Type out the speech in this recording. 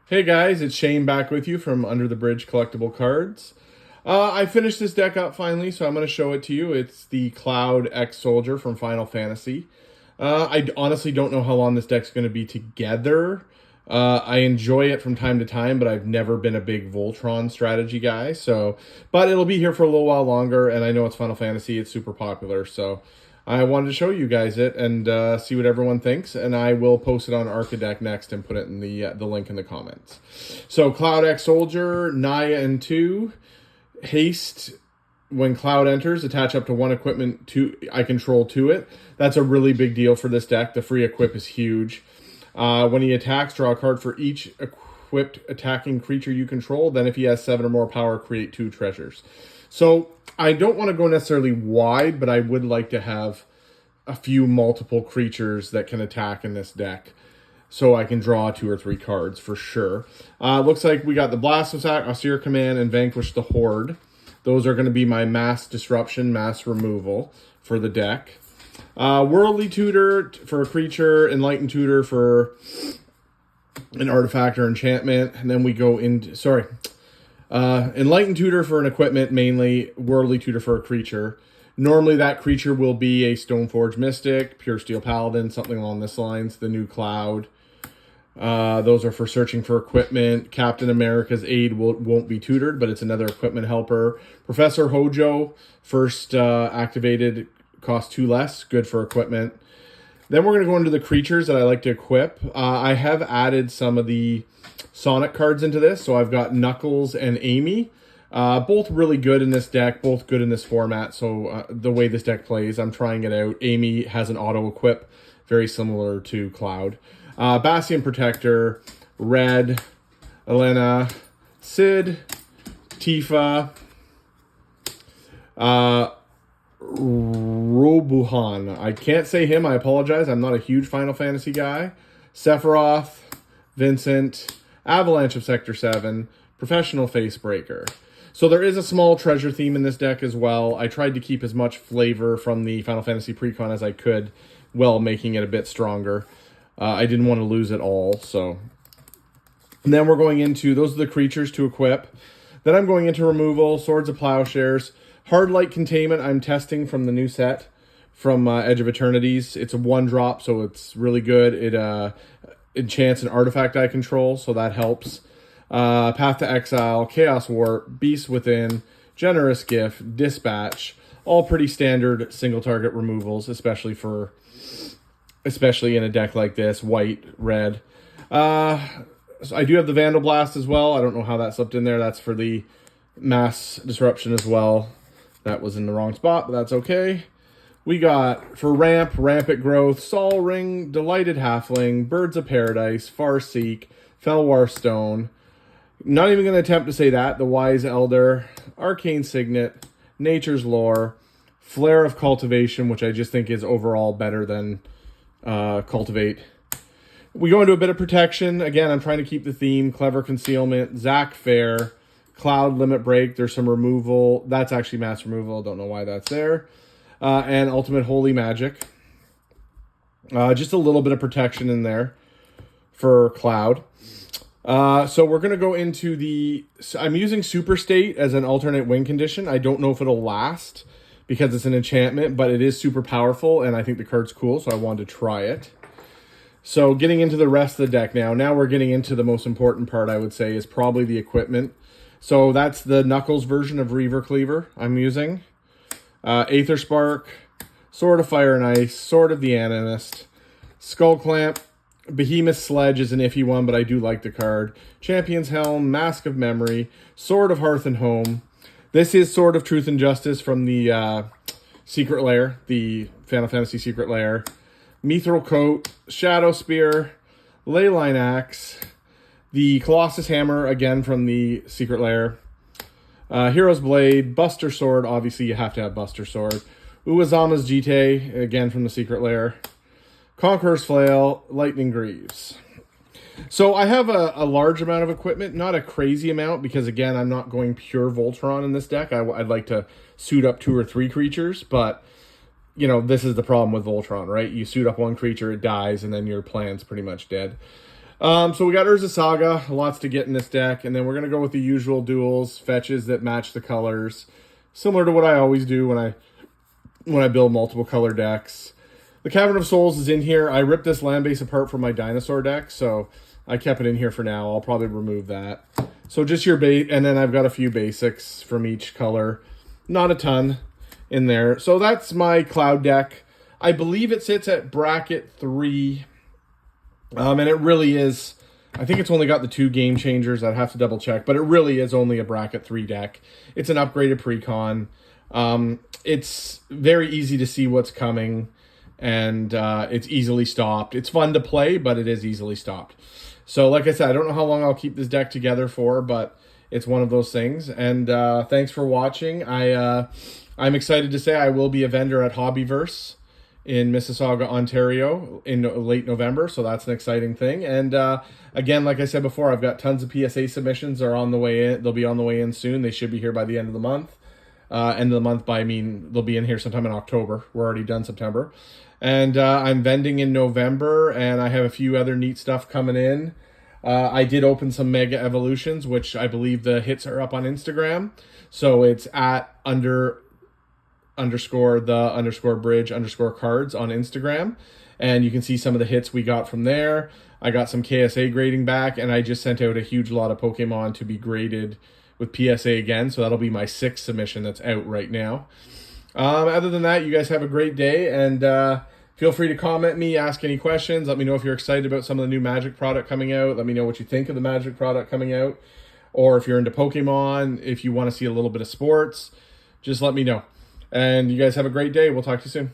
Hey guys, it's Shane back with you from Under the Bridge Collectible Cards. I finished this deck up finally, so I'm going to show it to you. It's the Cloud X Soldier from Final Fantasy. I honestly don't know how long this deck's going to be together. I enjoy it from time to time, but I've never been a big Voltron strategy guy. But it'll be here for a little while longer, and I know it's Final Fantasy. It's super popular, so I wanted to show you guys it and see what everyone thinks, and I will post it on Arcadeck next and put it in the link in the comments. So Cloud X Soldier, Naya and 2, haste. When Cloud enters, attach up to one equipment I control to it. That's a really big deal for this deck. The free equip is huge. When he attacks, draw a card for each equipped attacking creature you control. Then if he has 7 or more power, create 2 treasures. So I don't want to go necessarily wide, but I would like to have a few multiple creatures that can attack in this deck, so I can draw 2 or 3 cards for sure. Looks like we got the Blast Attack, Austere Command, and Vanquish the Horde. Those are going to be my mass disruption, mass removal for the deck. Worldly Tutor for a creature, Enlightened Tutor for an artifact or enchantment, and then we go into, Enlightened Tutor for an equipment, mainly Worldly Tutor for a creature. Normally that creature will be a Stoneforge Mystic, Pure Steel Paladin, something along this lines, the new Cloud. Those are for searching for equipment. Captain America's Aid won't be tutored, but it's another equipment helper. Professor Hojo, first activated, costs 2 less, good for equipment. Then we're going to go into the creatures that I like to equip. I have added some of the Sonic cards into this, so I've got Knuckles and Amy. Both really good in this deck, both good in this format, so the way this deck plays, I'm trying it out. Amy has an auto-equip, very similar to Cloud. Bastion Protector, Red, Elena, Sid, Tifa, Robuhan. I can't say him, I apologize. I'm not a huge Final Fantasy guy. Sephiroth, Vincent, Avalanche of Sector 7, Professional Facebreaker. So there is a small treasure theme in this deck as well. I tried to keep as much flavor from the Final Fantasy Precon as I could, while making it a bit stronger. I didn't want to lose it all, so. And then we're going into, those are the creatures to equip. Then I'm going into removal, Swords of Plowshares. Hard Light Containment I'm testing from the new set from Edge of Eternities. It's a 1-drop, so it's really good. It enchants an artifact I control, so that helps. Path to Exile, Chaos Warp, Beast Within, Generous Gift, Dispatch. All pretty standard single target removals, especially in a deck like this, white, red. So I do have the Vandal Blast as well. I don't know how that slipped in there. That's for the mass disruption as well. That was in the wrong spot, but that's okay. We got, for ramp, Rampant Growth, Sol Ring, Delighted Halfling, Birds of Paradise, Farseek, Felwar Stone. Not even going to attempt to say that. The Wise Elder, Arcane Signet, Nature's Lore, Flare of Cultivation, which I just think is overall better than Cultivate. We go into a bit of protection. Again, I'm trying to keep the theme. Clever Concealment, Zac Fair, Cloud Limit Break. There's some removal. That's actually mass removal. Don't know why that's there. And Ultimate Holy Magic. Just a little bit of protection in there for Cloud. So we're going to go into I'm using Super State as an alternate win condition. I don't know if it'll last because it's an enchantment, but it is super powerful, and I think the card's cool, so I wanted to try it. So getting into the rest of the deck now. Now we're getting into the most important part, I would say, is probably the equipment. So that's the Knuckles version of Reaver Cleaver I'm using. Aether Spark, Sword of Fire and Ice, Sword of the Animist, Skull Clamp, Behemoth Sledge is an iffy one, but I do like the card. Champion's Helm, Mask of Memory, Sword of Hearth and Home. This is Sword of Truth and Justice from the Secret Lair, the Final Fantasy Secret Lair. Mithril Coat, Shadow Spear, Leyline Axe, the Colossus Hammer, again from the Secret Lair. Hero's Blade, Buster Sword, obviously you have to have Buster Sword. Uazama's Jite, again from the Secret Lair. Conqueror's Flail, Lightning Greaves. So I have a large amount of equipment, not a crazy amount, because again, I'm not going pure Voltron in this deck. I'd like to suit up 2 or 3 creatures, but you know, this is the problem with Voltron, right? You suit up one creature, it dies, and then your plan's pretty much dead. So we got Urza Saga, lots to get in this deck, and then we're going to go with the usual duels, fetches that match the colors, similar to what I always do when I build multiple color decks. The Cavern of Souls is in here. I ripped this land base apart from my dinosaur deck, so I kept it in here for now. I'll probably remove that. So just your bait, and then I've got a few basics from each color. Not a ton in there. So that's my Cloud deck. I believe it sits at bracket 3. And it really is, I think it's only got the 2 game changers. I'd have to double check, but it really is only a bracket 3 deck. It's an upgraded precon. It's very easy to see what's coming, and it's easily stopped. It's fun to play, but it is easily stopped. So like I said, I don't know how long I'll keep this deck together for, but it's one of those things. And thanks for watching. I'm excited to say I will be a vendor at Hobbyverse in Mississauga, Ontario in late November. So that's an exciting thing. And again, like I said before, I've got tons of PSA submissions are on the way in. They'll be on the way in soon. They should be here by the end of the month. End of the month by, I mean, they'll be in here sometime in October. We're already done September. And I'm vending in November, and I have a few other neat stuff coming in. I did open some Mega Evolutions, which I believe the hits are up on Instagram. So it's at _the_bridge_cards on Instagram. And you can see some of the hits we got from there. I got some KSA grading back, and I just sent out a huge lot of Pokemon to be graded with PSA again. So that'll be my 6th submission that's out right now. Other than that, you guys have a great day, and feel free to comment me, ask any questions. Let me know if you're excited about some of the new Magic product coming out. Let me know what you think of the Magic product coming out, or if you're into Pokemon, if you want to see a little bit of sports, just let me know. And you guys have a great day. We'll talk to you soon.